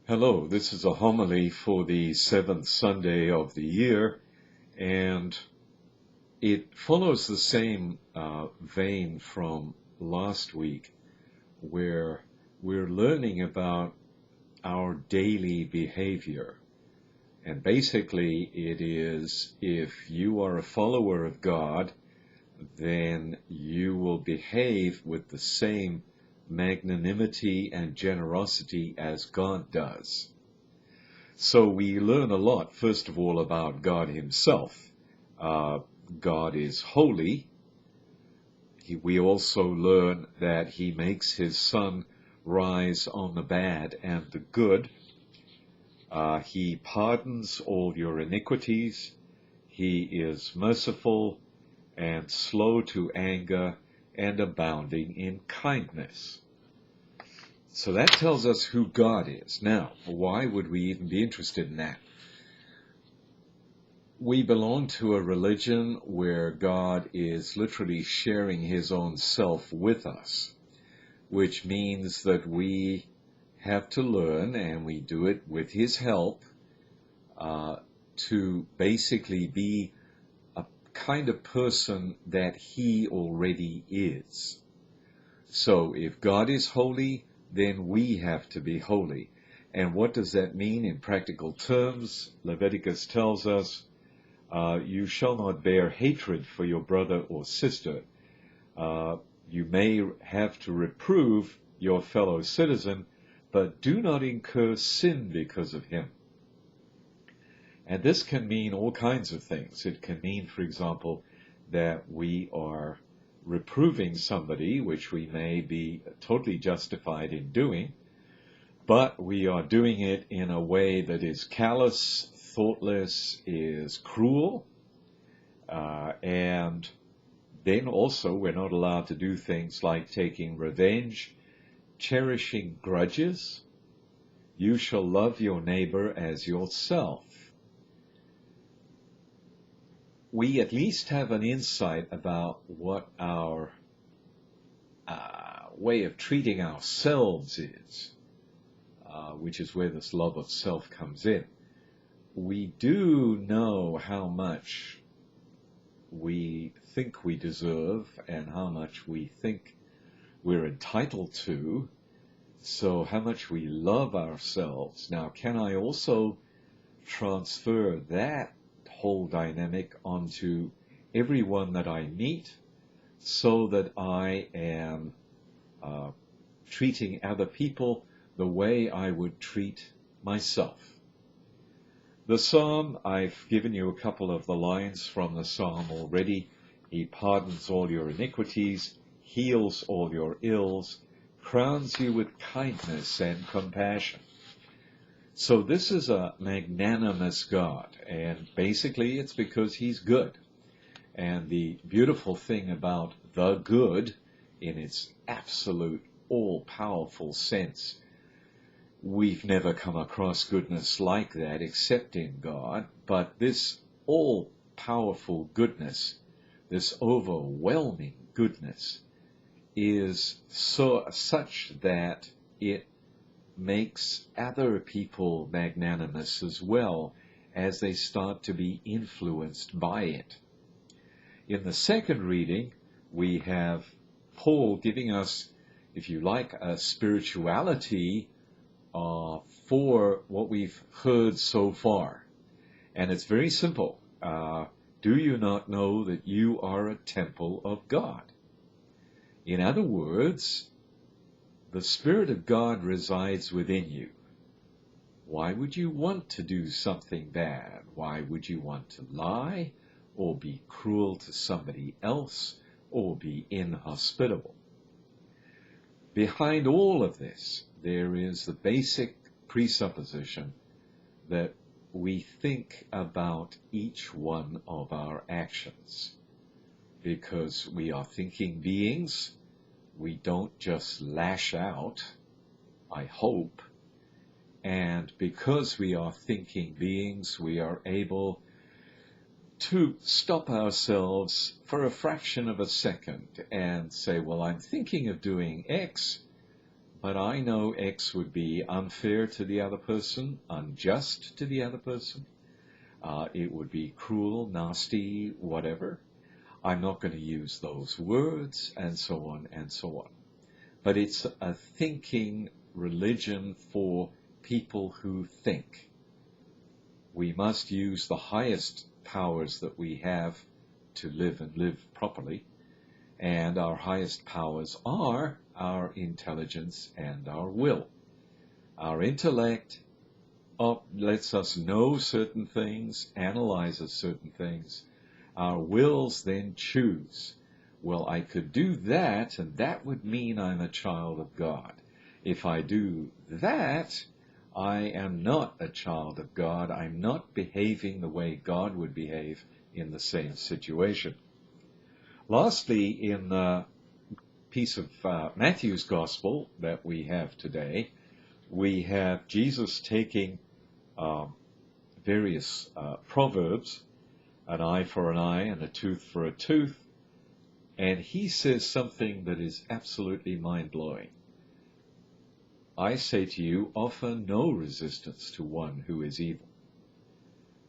Hello, this is a homily for the seventh Sunday of the year, and it follows the same vein from last week, where we're learning about our daily behavior. And basically, it is if you are a follower of God, then you will behave with the same magnanimity and generosity as God does. So we learn a lot, first of all, about God himself. God is holy. We also learn that he makes his sun rise on the bad and the good. He pardons all your iniquities. He is merciful and slow to anger and abounding in kindness. So that tells us who God is. Now, why would we even be interested in that? We belong to a religion where God is literally sharing his own self with us, which means that we have to learn, and we do it with his help, to basically be a kind of person that he already is. So if God is holy, then we have to be holy. And what does that mean in practical terms? Leviticus tells us, you shall not bear hatred for your brother or sister. You may have to reprove your fellow citizen, but do not incur sin because of him. And this can mean all kinds of things. It can mean, for example, that we are reproving somebody, which we may be totally justified in doing, but we are doing it in a way that is callous, thoughtless, is cruel, and then also we're not allowed to do things like taking revenge, cherishing grudges. You shall love your neighbor as yourself. We at least have an insight about what our way of treating ourselves is, which is where this love of self comes in. We do know how much we think we deserve and how much we think we're entitled to, so how much we love ourselves. Now, can I also transfer that whole dynamic onto everyone that I meet, so that I am treating other people the way I would treat myself? The psalm, I've given you a couple of the lines from the psalm already. He pardons all your iniquities, heals all your ills, crowns you with kindness and compassion. So this is a magnanimous God, and basically it's because he's good. And the beautiful thing about the good, in its absolute, all-powerful sense, we've never come across goodness like that except in God, but this all-powerful goodness, this overwhelming goodness, is such that it makes other people magnanimous as well as they start to be influenced by it. In the second reading, we have Paul giving us, if you like, a spirituality for what we've heard so far. And it's very simple. Do you not know that you are a temple of God? In other words, the Spirit of God resides within you. Why would you want to do something bad? Why would you want to lie, or be cruel to somebody else, or be inhospitable? Behind all of this, there is the basic presupposition that we think about each one of our actions. Because we are thinking beings, we don't just lash out, I hope. And because we are thinking beings, we are able to stop ourselves for a fraction of a second and say, well, I'm thinking of doing X, but I know X would be unfair to the other person, unjust to the other person. It would be cruel, nasty, whatever. I'm not going to use those words, and so on and so on. But it's a thinking religion for people who think. We must use the highest powers that we have to live and live properly, and our highest powers are our intelligence and our will. Our intellect lets us know certain things, analyzes certain things. Our wills then choose. Well, I could do that, and that would mean I'm a child of God. If I do that, I am not a child of God. I'm not behaving the way God would behave in the same situation. Lastly, in the piece of Matthew's Gospel that we have today, we have Jesus taking various proverbs, an eye for an eye and a tooth for a tooth, and he says something that is absolutely mind-blowing. I say to you, offer no resistance to one who is evil.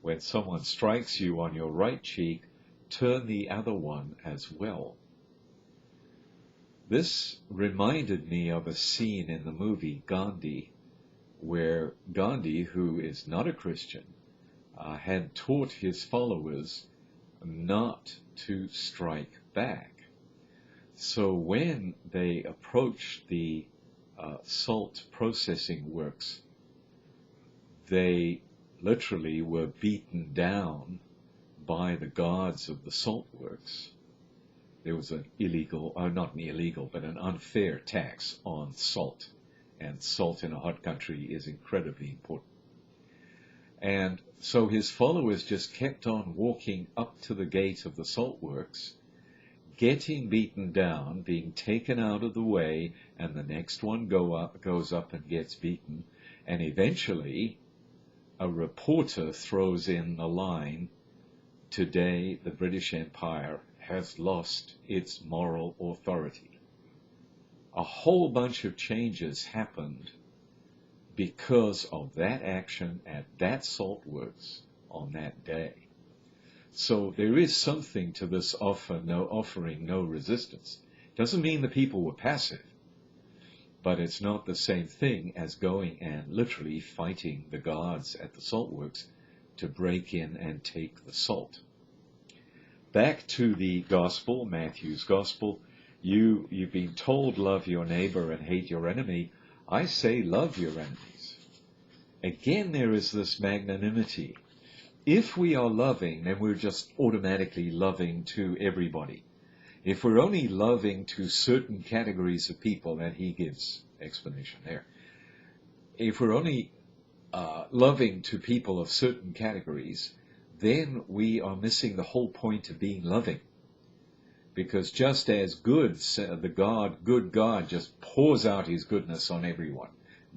When someone strikes you on your right cheek, turn the other one as well. This reminded me of a scene in the movie Gandhi, where Gandhi, who is not a Christian, had taught his followers not to strike back. So when they approached the salt processing works, they literally were beaten down by the guards of the salt works. There was an an unfair tax on salt, and salt in a hot country is incredibly important. And so his followers just kept on walking up to the gate of the salt works, getting beaten down, being taken out of the way, and the next one goes up and gets beaten, and eventually a reporter throws in the line, "Today the British Empire has lost its moral authority." A whole bunch of changes happened because of that action at that salt works on that day. So there is something to this offering no resistance. Doesn't mean the people were passive, but it's not the same thing as going and literally fighting the guards at the salt works to break in and take the salt. Back to the gospel, Matthew's gospel. You've been told love your neighbor and hate your enemy. I say love your enemies. Again, there is this magnanimity. If we are loving, then we're just automatically loving to everybody. If we're only loving to certain categories of people, and he gives explanation there. If we're only loving to people of certain categories, then we are missing the whole point of being loving. Because just as good God just pours out his goodness on everyone,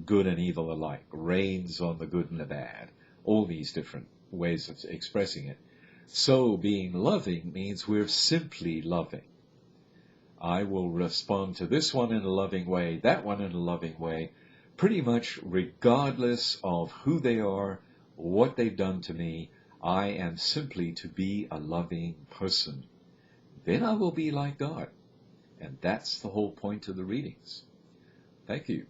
good and evil alike, rains on the good and the bad, all these different ways of expressing it. So being loving means we're simply loving. I will respond to this one in a loving way, that one in a loving way, pretty much regardless of who they are, what they've done to me. I am simply to be a loving person. Then I will be like God. And that's the whole point of the readings. Thank you.